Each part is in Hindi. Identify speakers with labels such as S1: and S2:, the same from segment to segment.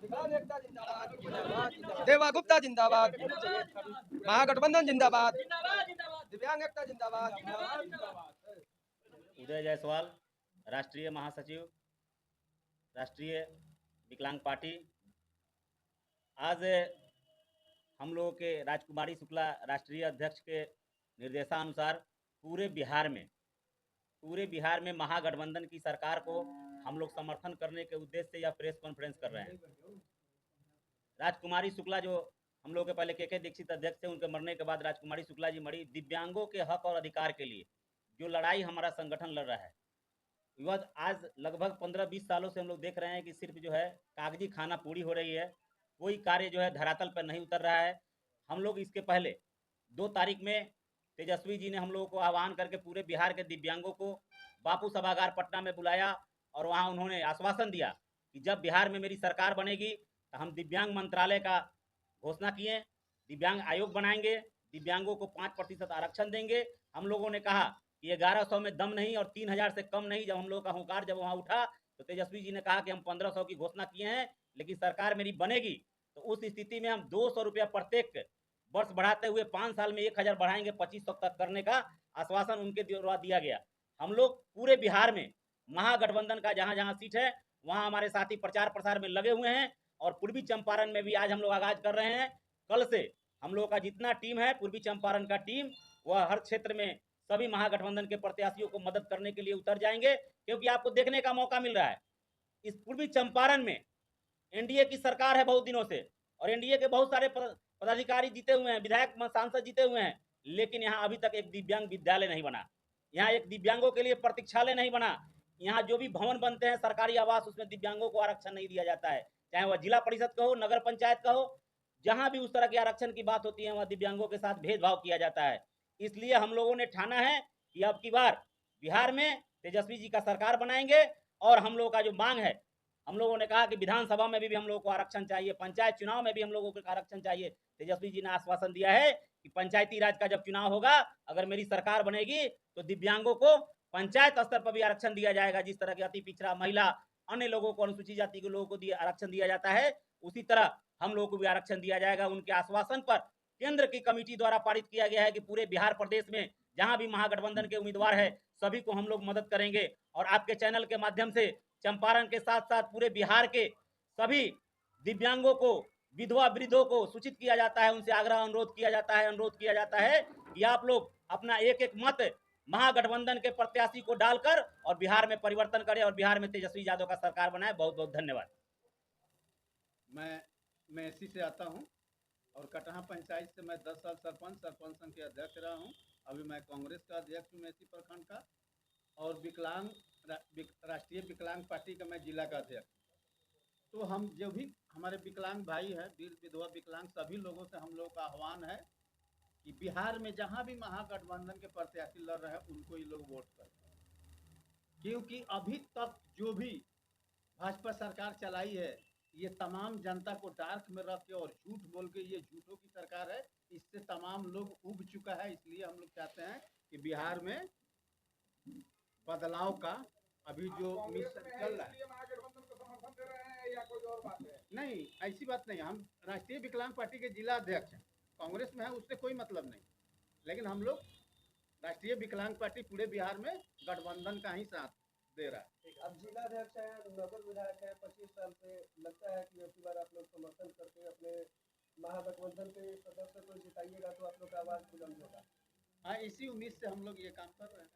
S1: किसान एकता जिंदाबाद, देवा गुप्ता जिंदाबाद, महागठबंधन जिंदाबाद, दिव्यांग एकता जिंदाबाद।
S2: उदय जायसवाल, राष्ट्रीय महासचिव, राष्ट्रीय विकलांग पार्टी। आज हम लोगों के राजकुमारी शुक्ला राष्ट्रीय अध्यक्ष के निर्देशानुसार पूरे बिहार में महागठबंधन की सरकार को हम लोग समर्थन करने के उद्देश्य से यह प्रेस कॉन्फ्रेंस कर रहे हैं। राजकुमारी शुक्ला जो हम लोग के पहले के दीक्षित अध्यक्ष थे, उनके मरने के बाद राजकुमारी शुक्ला जी मरी। दिव्यांगों के हक और अधिकार के लिए जो लड़ाई हमारा संगठन लड़ रहा है, वह आज लगभग 15-20 सालों से हम लोग देख रहे हैं कि सिर्फ जो है कागजी खाना पूरी हो रही है, कोई कार्य जो है धरातल पर नहीं उतर रहा है। हम लोग इसके पहले 2 तारीख में तेजस्वी जी ने हम लोगों को आह्वान करके पूरे बिहार के दिव्यांगों को बापू सभागार पटना में बुलाया और वहाँ उन्होंने आश्वासन दिया कि जब बिहार में मेरी सरकार बनेगी तो हम दिव्यांग मंत्रालय का घोषणा किए, दिव्यांग आयोग बनाएंगे, दिव्यांगों को 5% आरक्षण देंगे। हम लोगों ने कहा कि 1100 में दम नहीं और 3000 से कम नहीं। जब हम लोगों का हुंकार जब वहाँ उठा तो तेजस्वी जी ने कहा कि हम 1500 की घोषणा किए हैं, लेकिन सरकार मेरी बनेगी तो उस स्थिति में हम 200 रुपया प्रत्येक वर्ष बढ़ाते हुए 5 साल में 1000 बढ़ाएंगे, 2500 तक करने का आश्वासन उनके द्वारा दिया गया। हम लोग पूरे बिहार में महागठबंधन का जहाँ जहाँ सीट है वहाँ हमारे साथी प्रचार प्रसार में लगे हुए हैं और पूर्वी चंपारण में भी आज हम लोग आगाज कर रहे हैं। कल से हम लोग का जितना टीम है पूर्वी चंपारण का टीम, वह हर क्षेत्र में सभी महागठबंधन के प्रत्याशियों को मदद करने के लिए उतर जाएंगे, क्योंकि आपको देखने का मौका मिल रहा है इस पूर्वी चंपारण में एनडीए की सरकार है बहुत दिनों से और एनडीए के बहुत सारे पदाधिकारी जीते हुए हैं, विधायक सांसद जीते हुए हैं, लेकिन यहाँ अभी तक एक दिव्यांग विद्यालय नहीं बना, यहाँ एक दिव्यांगों के लिए प्रतीक्षालय नहीं बना। यहाँ जो भी भवन बनते हैं सरकारी आवास, उसमें दिव्यांगों को आरक्षण नहीं दिया जाता है, चाहे वह जिला परिषद का हो, नगर पंचायत का हो, जहां भी उस तरह के आरक्षण की बात होती है वहां दिव्यांगों के साथ भेदभाव किया जाता है। इसलिए हम लोगों ने ठाना है कि अब की बार बिहार में तेजस्वी जी का सरकार बनाएंगे और हम लोगों का जो मांग है, हम लोगों ने कहा कि विधानसभा में भी हम लोगों को आरक्षण चाहिए, पंचायत चुनाव में भी हम लोगों को आरक्षण चाहिए। तेजस्वी जी ने आश्वासन दिया है कि पंचायती राज का जब चुनाव होगा, अगर मेरी सरकार बनेगी तो दिव्यांगों को पंचायत स्तर पर भी आरक्षण दिया जाएगा। जिस तरह के अति पिछड़ा, महिला, अन्य लोगों को, अनुसूचित जाति के लोगों को आरक्षण दिया जाता है, उसी तरह हम लोगों को भी आरक्षण दिया जाएगा। उनके आश्वासन पर केंद्र की कमेटी द्वारा पारित किया गया है कि पूरे बिहार प्रदेश में जहां भी महागठबंधन के उम्मीदवार है सभी को हम लोग मदद करेंगे। और आपके चैनल के माध्यम से चंपारण के साथ साथ पूरे बिहार के सभी दिव्यांगों को, विधवा वृद्धों को सूचित किया जाता है, उनसे आग्रह अनुरोध किया जाता है कि आप लोग अपना एक एक मत महागठबंधन के प्रत्याशी को डालकर और बिहार में परिवर्तन करें और बिहार में तेजस्वी यादव का सरकार बनाए। बहुत बहुत धन्यवाद।
S3: मैं इसी से आता हूं और कटहा पंचायत से मैं 10 साल सरपंच संघ के अध्यक्ष रहा हूं। अभी मैं कांग्रेस का अध्यक्ष हूं मेसी प्रखंड का, और राष्ट्रीय विकलांग पार्टी का मैं जिला का अध्यक्ष। तो हम जो भी हमारे विकलांग भाई है, वीर विधवा विकलांग, सभी लोगों से हम लोगों का आह्वान है कि बिहार में जहां भी महागठबंधन के प्रत्याशी लड़ रहे हैं उनको ये लोग वोट करें, क्योंकि अभी तक जो भी भाजपा सरकार चलाई है ये तमाम जनता को डार्क में रख के और झूठ बोल के, ये झूठों की सरकार है, इससे तमाम लोग उब चुका है। इसलिए हम लोग चाहते हैं कि बिहार में बदलाव का अभी जो मिशन चल रहा है, नहीं ऐसी बात नहीं। हम राष्ट्रीय विकलांग पार्टी के जिला अध्यक्ष हैं, कांग्रेस में है उससे कोई मतलब नहीं, लेकिन हम लोग राष्ट्रीय विकलांग पार्टी पूरे बिहार में गठबंधन का ही साथ दे रहा है।
S1: अब जिला अध्यक्ष है, नगर विधायक है, 25 साल से, लगता है कि अगली बार आप लोग समर्थन करके अपने महागठबंधन के सदस्य को जिताइएगा तो आप लोग का आवाज बुलंद होगा।
S3: हाँ, इसी उम्मीद से हम लोग ये काम कर रहे हैं।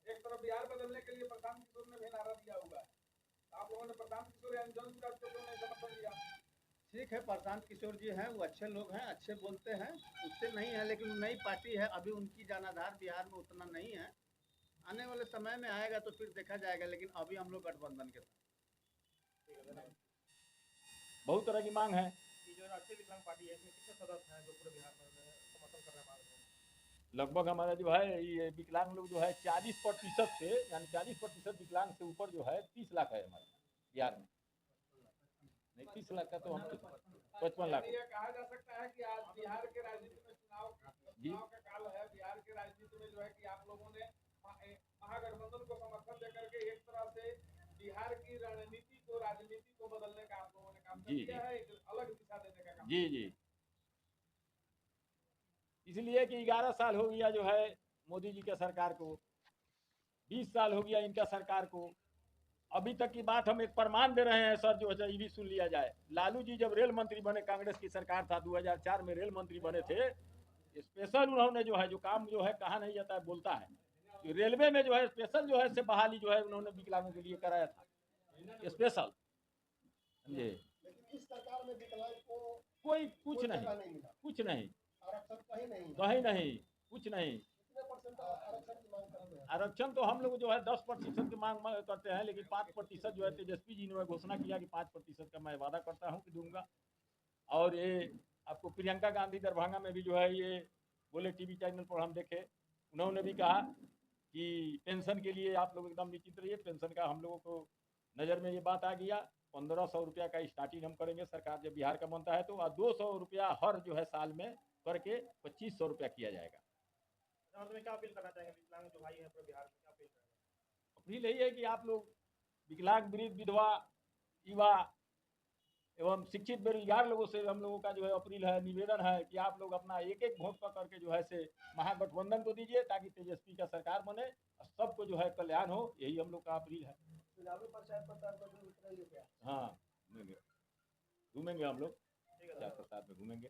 S1: एक तरफ बिहार बदलने के लिए प्रशांत किशोर ने भी नारा दिया हुआ है, आप लोगों ने प्रशांत किशोर या अंजन सूरज को क्यों नहीं समर्थन दिया?
S3: ठीक है, प्रशांत किशोर जी हैं, वो अच्छे लोग हैं, अच्छे बोलते हैं, उससे नहीं है, लेकिन नई पार्टी है, अभी उनकी जनाधार बिहार में उतना नहीं है। आने वाले समय में आएगा तो फिर देखा जाएगा, लेकिन अभी हम लोग गठबंधन के साथ।
S4: बहुत तरह की मांग है।
S1: जो राष्ट्रीय विकलांग पार्टी है इसमें कितने सदस्य हैं जो पूरे बिहार में समर्थन कर रहे हैं?
S4: लगभग हमारा जो है ये विकलांग लोग जो है 40% से, यानी 40% विकलांग से ऊपर जो है 30 लाख है हमारे बिहार में। नहीं 30 लाख का तो हम 55 लाख।
S1: ये कहा जा सकता है कि आज बिहार के राजनीति में चुनाव का काल है, बिहार के राजनीति में जो है कि आप लोगों ने महागठबंधन को समर्थन देकर के एक तरह से
S5: बिहार की रणनीति को, राजनीति को बदलने का आप लोगों ने काम कर
S4: जी,
S5: दिया है, एक अलग दिशा देने का काम
S4: जी जी, इसलिए कि 11 साल हो गया जो है मोदी जी के सरकार को, 20 साल हो गया इनका सरकार को। अभी तक की बात हम एक प्रमाण दे रहे हैं सर, जो है ये भी सुन लिया जाए। लालू जी जब रेल मंत्री बने, कांग्रेस की सरकार था, 2004 में रेल मंत्री बने थे, स्पेशल उन्होंने जो है जो काम जो है कहा नहीं जाता है बोलता है, जो रेलवे में जो है स्पेशल जो है से बहाली जो है उन्होंने विकलांगों के लिए कराया था स्पेशल, समझे।
S1: लेकिन इस सरकार में विकलांग को
S4: कोई कुछ नहीं,
S1: जगह नहीं मिला,
S4: कुछ नहीं,
S1: आरक्षण कहीं नहीं,
S4: कहीं नहीं, कुछ नहीं।
S1: कितने परसेंट आरक्षण की मांग करते हैं?
S4: आरक्षण तो हम लोग जो है 10% की मांग करते हैं, लेकिन 5% जो है तेजस्वी जी ने घोषणा किया कि 5% का मैं वादा करता हूँ कि दूंगा। और ये आपको प्रियंका गांधी दरभंगा में भी जो है ये बोले, टीवी चैनल पर हम देखे, उन्होंने भी कहा कि पेंशन के लिए आप लोग एकदम निश्चित रहिए, पेंशन का हम लोगों को नज़र में ये बात आ गया। 1500 रुपया का स्टार्टिंग हम करेंगे, सरकार जब बिहार का बनता है तो, और 200 रुपया हर जो है साल में करके 2500 रुपया किया जाएगा।
S1: में क्या अपील करना चाहेंगे विकलांग जो भाई हैं अपने बिहार में, क्या अपील करेंगे?
S4: अपील यही है कि आप लोग विकलांग, वृद्ध, विधवा, युवा एवं शिक्षित बेरोजगार लोगों से हम लोगों का जो है अपील है, निवेदन है कि आप लोग अपना एक एक वोट कर करके जो है से महागठबंधन को दीजिए, ताकि तेजस्वी का सरकार बने और सबको जो है कल्याण हो, यही हम लोग का अपील है।
S1: चुनावी प्रचार प्रसार में भी उतरेंगे क्या?
S4: हाँ, घूमेंगे हम लोग, प्रचार प्रसार में घूमेंगे।